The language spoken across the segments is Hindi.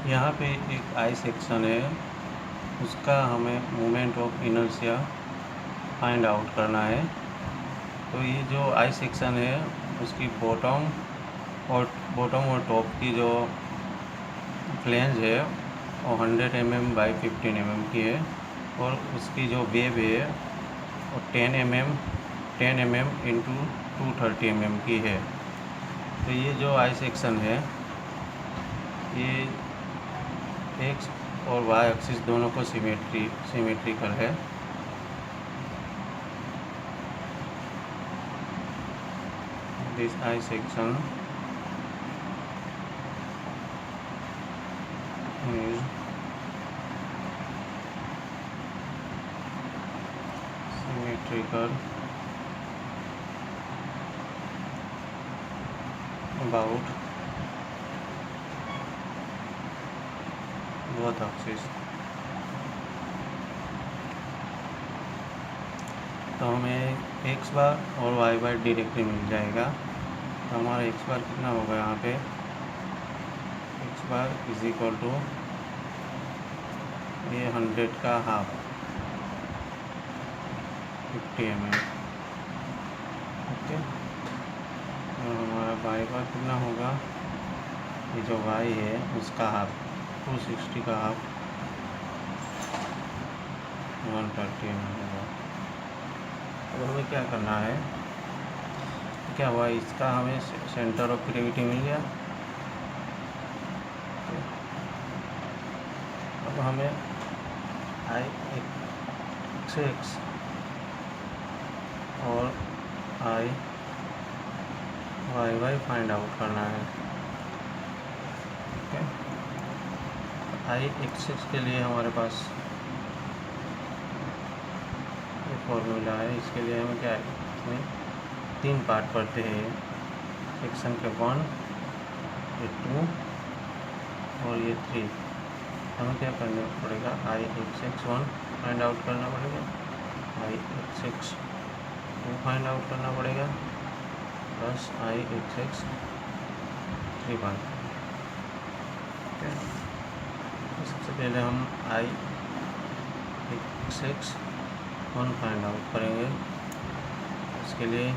यहाँ पे एक आई सेक्शन है, उसका हमें moment of inertia find out करना है। तो ये जो आई सेक्शन है उसकी बॉटम और टॉप की जो फ्लेंज है वो 100 mm बाई 15 mm की है, और उसकी जो वेव है वो 10 mm इंटू 230 mm की है। तो ये जो आई सेक्शन है ये एक्स और वाई एक्सिस दोनों को सिमेट्रिकल है। This I section is symmetrical about both axes। तो हमें एक्स बार और वाई बार डायरेक्टली मिल जाएगा। तो हमारा एक्स बार कितना होगा यहाँ पे, x bar is equal to ये 100 का हाफ 50 mm, ओके। और हमारा वाई बार कितना होगा, ये जो वाई है उसका हाफ 260 का हाफ 130 mm होगा। अब हमें क्या करना है, क्या हुआ, इसका हमें सेंटर ऑफ ग्रेविटी मिल गया। अब हमें आई एक्स और आई वाई फाइंड आउट करना है, ओके। आई एक्स के लिए हमारे पास ये फॉर्मूला है, इसके लिए हमें क्या है, इसमें 3 पार्ट पढ़ते हैं, सेक्शन के 1, ये 2 और ये 3। हमें क्या करना पड़ेगा, आई एक्स 1 फाइंड आउट करना पड़ेगा, आई एक्स 2 फाइंड आउट करना पड़ेगा, प्लस आई एक्स 3 फाइंड। ओके, सबसे पहले हम आई एक्स 1 फाइंड आउट करेंगे। उसके लिए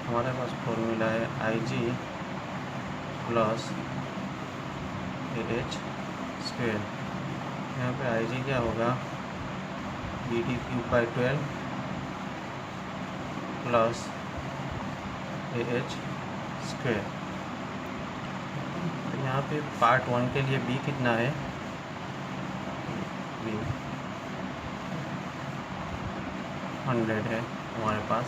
हमारे पास फॉर्मूला है I G plus H square. यहाँ पे आई जी क्या होगा, B D cube by 12 plus A H square. तो यहाँ पे पार्ट 1 के लिए बी कितना है, बी 100 है हमारे पास,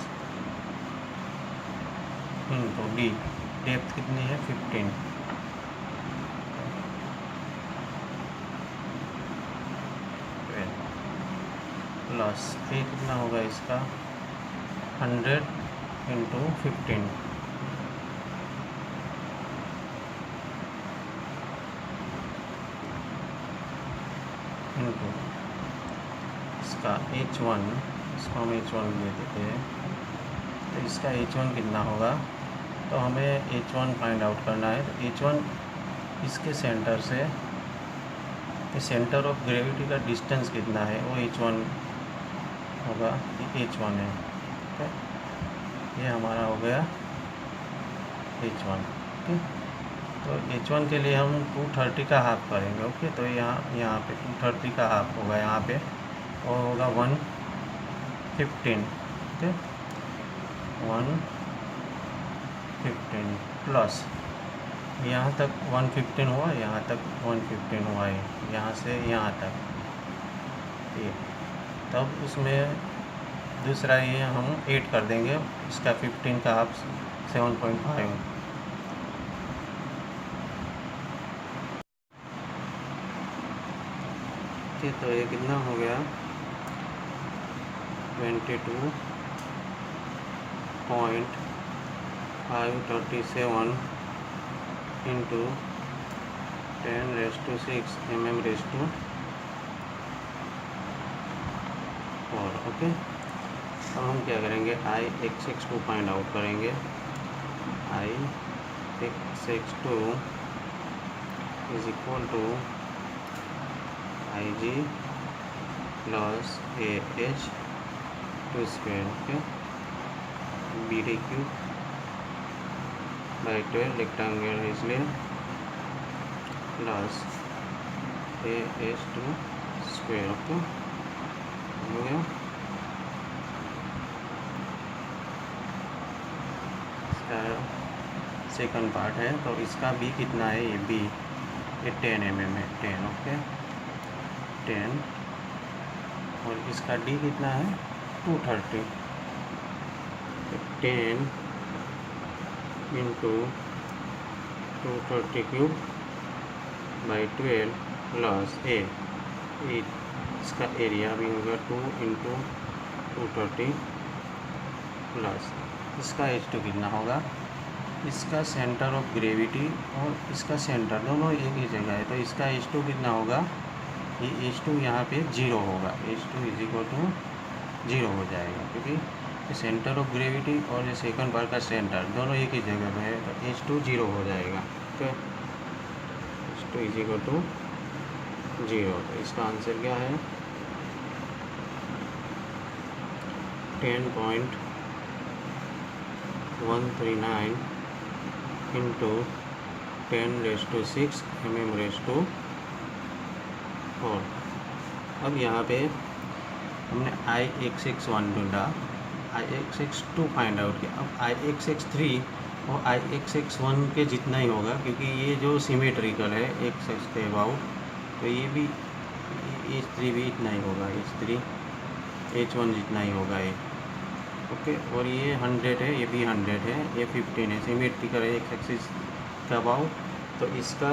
इंटू डी डेप्थ कितनी है 15, प्लस ए कितना होगा इसका 100 इंटू 15, इंटू इसका H1, इसको हम H1 ले देते हैं। तो इसका H1 कितना होगा, तो हमें H1 फाइंड आउट करना है। तो H1 इसके सेंटर से सेंटर ऑफ ग्रेविटी का डिस्टेंस कितना है, वो H1 होगा, ये H1 है, ओके। ये हमारा हो गया H1, ओके। तो H1 के लिए हम 230 का हाफ करेंगे, ओके। तो यहाँ पे 230 का हाफ होगा, यहाँ पे और होगा 115, ओके, 115 प्लस यहाँ तक 115 हुआ, यहाँ तक 115 हुआ है, यहाँ से यहाँ तक ये। तब उसमें दूसरा ये हम 8 कर देंगे, इसका 15 का हाफ 7.5। ठीक, तो ये कितना हो गया 22.537 इंटू 10⁻6 mm⁻4, ओके। अब हम क्या करेंगे, आई एक्स 2 फाइंड आउट करेंगे, I X 2 is equal to I G plus A H two square, okay, B D cube by 12 rectangle है इसलिए, plus A H two square, okay, हो गया। इसका सेकंड पार्ट है, तो इसका बी कितना है, ये बी ये 10 mm है, 10, ओके, 10, और इसका डी कितना है 230, 10 इंटू 230 क्यूब बाई 12 प्लस ए, इसका एरिया भी होगा 2 इंटू 230 प्लस इसका H2 कितना होगा, इसका सेंटर ऑफ ग्रेविटी और इसका सेंटर दोनों एक ही जगह है, तो इसका H2 कितना होगा, ये H2 यहाँ पे 0 होगा, H2 इज इक्वल टू 0 हो जाएगा, क्योंकि सेंटर ऑफ ग्रेविटी और ये सेकंड बार का सेंटर दोनों एक ही जगह पे है, तो H2 0 हो जाएगा, तो H2 इज इक्वल टू 0। तो इसका आंसर क्या है, 10.139 इंटू 10⁻⁶ mm⁻⁴। अब यहाँ पे हमने I(x(1) ढूंढा, I(x(2) फाइंड आउट किया, अब I(x(3) और I(x(1) के जितना ही होगा, क्योंकि ये जो सिमेट्रिकल है x के अबाउट, तो ये भी H3 भी इतना ही होगा, H3 H1 जितना ही होगा ये, ओके, और ये 100 है, ये भी 100 है, ये 15 है, सिमेट्रिकल है x एक्सिस का अबाउट, तो इसका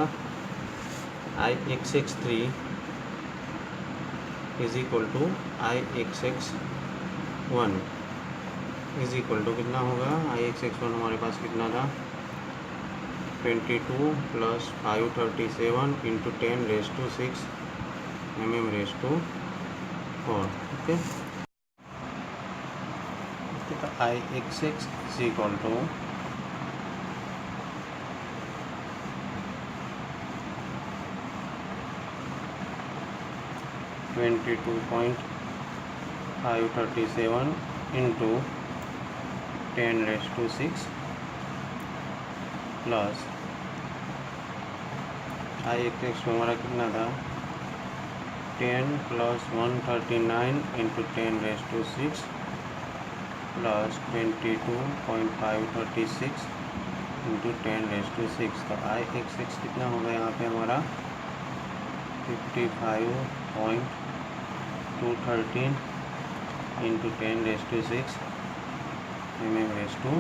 I(x(3) is equal to I(x(1) is equal to कितना होगा, I(x(1) हमारे पास कितना था 22 प्लस 537 इंटू 10⁻⁶ mm⁻⁴, ओके, तो I(x(6) is equal to 22.537 into 10⁻⁶ plus I(x(2) हमारा कितना था 10 प्लस 139 इंटू 10⁻⁶ प्लस 22.536 इंटू 10⁻⁶, तो I(x(6) कितना होगा यहाँ पे हमारा 55.213 इंटू 10⁻⁶ mm⁻⁴,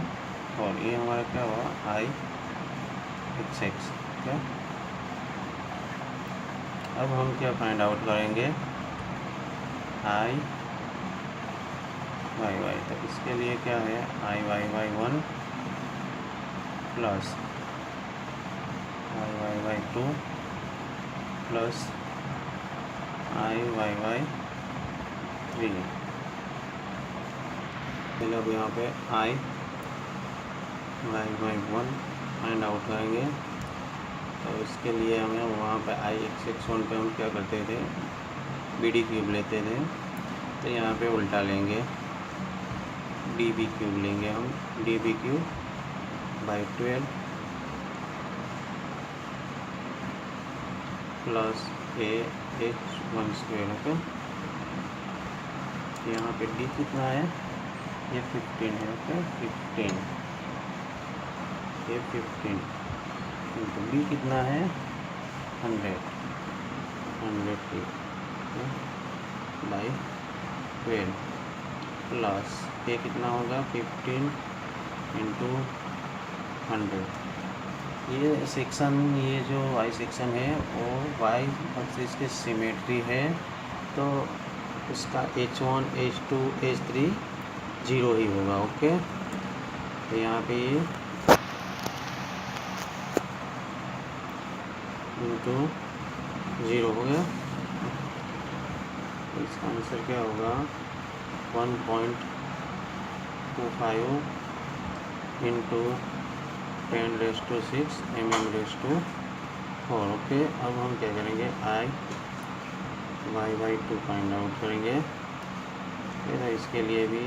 और ये हमारा क्या हुआ I(x(6), क्या। अब हम क्या फाइंड आउट करेंगे, I(y(y), तो इसके लिए क्या है I(y(y)(1) plus I(y(y)(2) plus I(y(y)(3), अब यहाँ पे I(y(y)(1) फाइंड आउट करेंगे, तो इसके लिए हमें वहाँ पे I(x(1) पे हम क्या करते थे, बी डी क्यूब लेते थे, तो यहाँ पे उल्टा लेंगे, डी बी क्यूब लेंगे हम, D B cube by 12 plus AH(1)² okay, यहाँ पे डी कितना है, ये 15 है, ओके, 15, ये 15 इंटू बी कितना है 100 बाई 12 प्लस ये कितना होगा 15 इंटू 100। ये सेक्शन, ये जो वाई सेक्शन है वो वाई एक्सिस की सिमेट्री है, तो इसका H1 H2 H3 0 ही होगा, ओके, तो यहाँ पे ये इंटू 0 हो गया, तो इसका आंसर क्या होगा 1.25 इंटू 10⁻⁶ mm⁻⁴ 4। ओके, अब हम क्या करेंगे, I Y by 2 find out करेंगे। फिर इसके लिए भी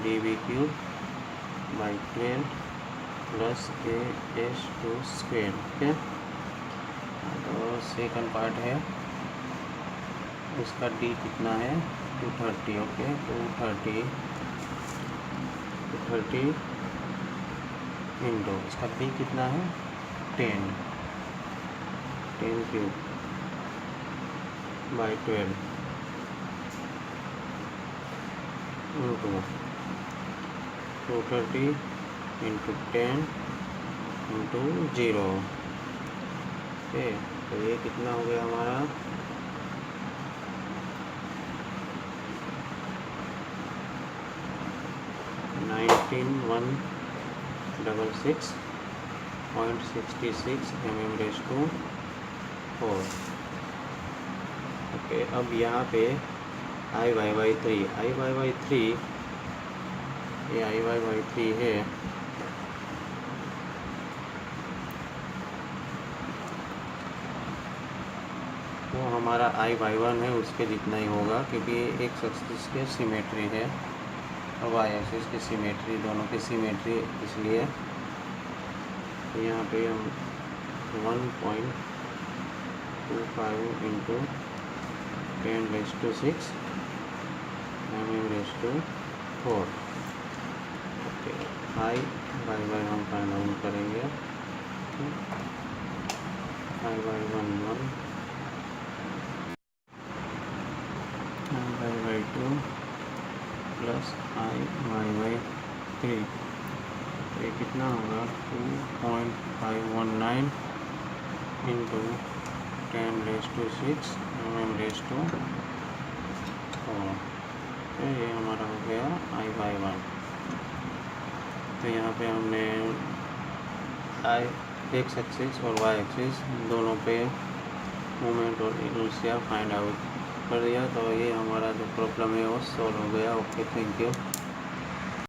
D B cube by 12 plus A S two square. Okay, तो सेकंड पार्ट है, उसका डी कितना है 230। ओके, 230 इंटू इसका बी कितना है 10 cube by 12 into 230 into 10 into 0। Okay, तो ये कितना हो गया हमारा 19166.66 mm/4। ओके, अब यहाँ पे आई वाई बाई 3 ये आई वाई बाई 3 है, वो हमारा आई वाई 1 है उसके जितना ही होगा, क्योंकि एक एक्सिस के सिमेट्री है और वाई एक्सिस की सिमेट्री, दोनों की सिमेट्री, इसलिए यहाँ पे हम 1.25 into 10⁻⁶ mm/4। Okay, I Y by हम फाइंड आउट करेंगे। I Y 1 1, I Y by 2 plus I Y by 3, ये कितना होगा 2.519 इंटू 10⁻⁶ mm/4। ये हमारा हो गया आई वाई 1। तो यहाँ पे हमने आई एक्स एक्सिस और वाई एक्सिस दोनों पे मोमेंट और इनर्शिया फाइंड आउट कर दिया। तो ये हमारा जो प्रॉब्लम है वो सॉल्व हो गया। Okay, thank you.